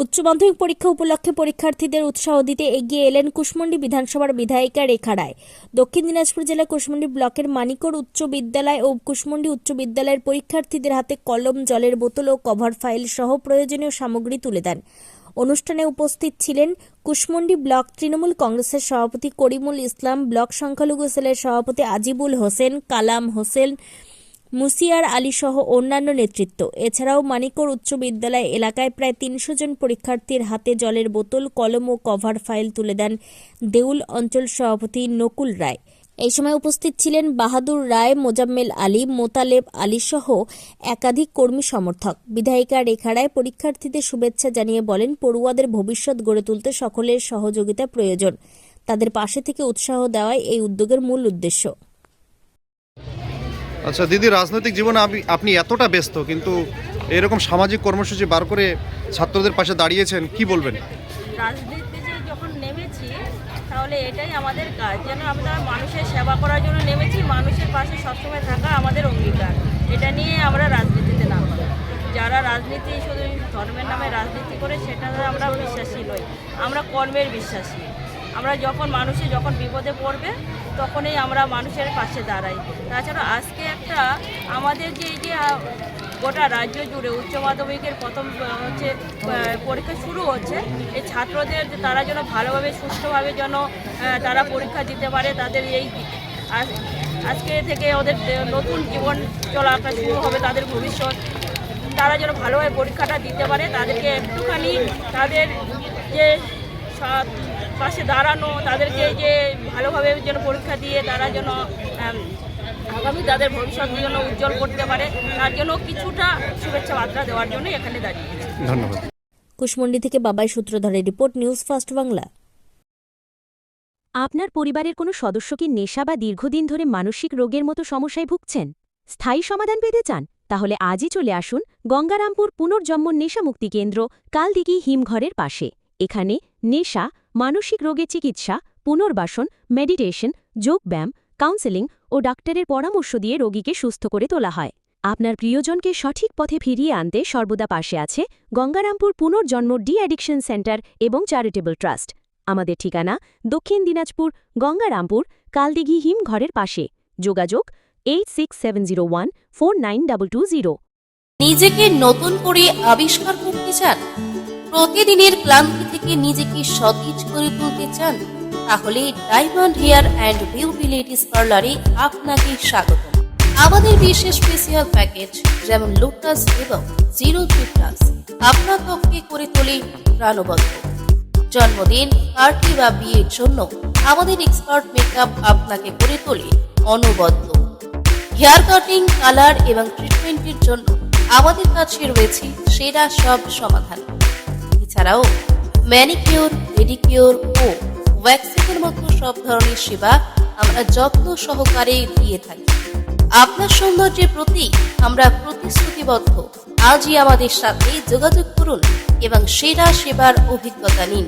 উচ্চ মাধ্যমিক পরীক্ষা উপলক্ষে পরীক্ষার্থীদের উৎসাহ দিতে এগিয়ে এলেন কুশমন্ডি বিধানসভার বিধায়িকা রেখা রায়। দক্ষিণ দিনাজপুর জেলার কুশমন্ডি ব্লকের মানিকর উচ্চ বিদ্যালয় ও কুশমন্ডি উচ্চ বিদ্যালয়ের পরীক্ষার্থীদের হাতে কলম, জলের বোতল ও কভার ফাইল সহ প্রয়োজনীয় সামগ্রী তুলে দেন। অনুষ্ঠানে উপস্থিত ছিলেন কুশমন্ডি ব্লক তৃণমূল কংগ্রেসের সভাপতি করিমুল ইসলাম, ব্লক সংখ্যালঘু সেলের সভাপতি আজিবুল হোসেন, কালাম হোসেন, মুসিয়ার আলী সহ অন্যান্য নেতৃত্ব। এছাড়াও মানিকর উচ্চ বিদ্যালয় এলাকায় প্রায় ৩০০ জন পরীক্ষার্থীর হাতে জলের বোতল, কলম ও কভার ফাইল তুলে দেন দেউল অঞ্চল সভাপতি নকুল রায়। এই সময় উপস্থিত ছিলেন বাহাদুর রায়, মোজাম্মেল আলী, মোতালেব আলী সহ একাধিক কর্মী সমর্থক। বিধায়িকা রেখা রায় পরীক্ষার্থীদের শুভেচ্ছা জানিয়ে বলেন, পড়ুয়াদের ভবিষ্যৎ গড়ে তুলতে সকলের সহযোগিতা প্রয়োজন। তাদের পাশে থেকে উৎসাহ দেওয়াই এই উদ্যোগের মূল উদ্দেশ্য। আচ্ছা দিদি, রাজনৈতিক জীবনে আপনি এতটা ব্যস্ত, কিন্তু এরকম সামাজিক কর্মসূচি বার করে ছাত্রদের পাশে দাঁড়িয়েছেন, কি বলবেন? রাজনীতিতে যখন নেমেছি তাহলে এটাই আমাদের কাজ, যেন আমরা মানুষের সেবা করার জন্য নেমেছি, মানুষের পাশে সবসময় থাকা আমাদের অঙ্গীকার। এটা নিয়ে আমরা রাজনীতিতে নামছি। যারা রাজনীতি শুধু ধর্মের নামে রাজনীতি করে সেটাতে আমরা বিশ্বাসী নই, আমরা কর্মের বিশ্বাসী। আমরা যখন বিপদে পড়বে তখনই আমরা মানুষের পাশে দাঁড়াই। তাছাড়া আজকে একটা আমাদের যে গোটা রাজ্য জুড়ে উচ্চ মাধ্যমিকের প্রথম পরীক্ষা শুরু হচ্ছে, এই ছাত্রদের তারা যেন ভালোভাবে সুস্থভাবে যেন তারা পরীক্ষা দিতে পারে, তাদের এই আজকে থেকে ওদের নতুন জীবন চলাটা শুরু হবে, তাদের ভবিষ্যৎ তারা যেন ভালোভাবে পরীক্ষাটা দিতে পারে। তাদেরকে একটুখানি তাদের যে পাশে দাঁড়ানো, তাদেরকে যে ভালোভাবে যেন পরীক্ষা দিয়ে তারা যেন আগামী তাদের ভবিষ্যৎ যেন উজ্জ্বল করতে পারে, তার জন্য কিছুটা শুভেচ্ছা বার্তা দেওয়ার জন্য এখানে দাঁড়িয়েছি। ধন্যবাদ। কুশমন্ডি থেকে বাবাই সূত্রধরের রিপোর্ট, নিউজ ফার্স্ট বাংলা। আপনার পরিবারের কোনো সদস্য কি নেশা বা দীর্ঘদিন ধরে মানসিক রোগের মতো সমস্যায় ভুগছেন? স্থায়ী সমাধান পেতে চান? তাহলে আজই চলে আসুন গঙ্গারামপুর পুনর্জন্ম নেশা মুক্তি কেন্দ্র, কালদিঘি হিমঘরের পাশে। এখানে নেশা, মানসিক রোগের চিকিৎসা, পুনর্বাসন, মেডিটেশন, যোগব্যায়াম, কাউন্সেলিং ও ডাক্তারের পরামর্শ দিয়ে রোগীকে সুস্থ করে তোলা হয়। আপনার প্রিয়জনকে সঠিক পথে ফিরিয়ে আনতে সর্বদা পাশে আছে গঙ্গারামপুর পুনর্জন্ম ডি অ্যাডিকশন সেন্টার এবং চ্যারিটেবল ট্রাস্ট। আমাদের ঠিকানা দক্ষিণ দিনাজপুর, গঙ্গারামপুর, কালদিঘি হিমঘরের পাশে। যোগাযোগ 8670149220। নিজেকে নতুন করে আবিষ্কার করতে চান? প্রতিদিনের ক্লান্তি থেকে নিজেকে সতেজ করে তুলতে চান? তাহলে diamond hair and beauty ladies পার্লারে আপনাকে স্বাগত। আমাদের বিশেষ স্পেশাল প্যাকেজ যেমন লোটাস এবং 03+ আপনার ত্বককে করে তোলে প্রাণবন্ত। জন্মদিন, পার্টি বা বিয়ের জন্য আমাদের এক্সপার্ট মেকআপ আপনাকে করে তোলে অনবদ্য। হেয়ার কাটিং, কালার এবং ট্রিটমেন্টের জন্য আমাদের কাছে রয়েছে সেরা সব সমাধান। এছাড়াও ম্যানিকিউর, পেডিকিউর ও ওয়্যাক্সিংয়ের মতো সব ধরনের সেবা আমরা যত্ন সহকারে দিয়ে থাকি। আপনার সৌন্দর্যের প্রতি আমরা প্রতিশ্রুতিবদ্ধ। আজই আমাদের সাথে যোগাযোগ করুন এবং সেরা সেবার অভিজ্ঞতা নিন।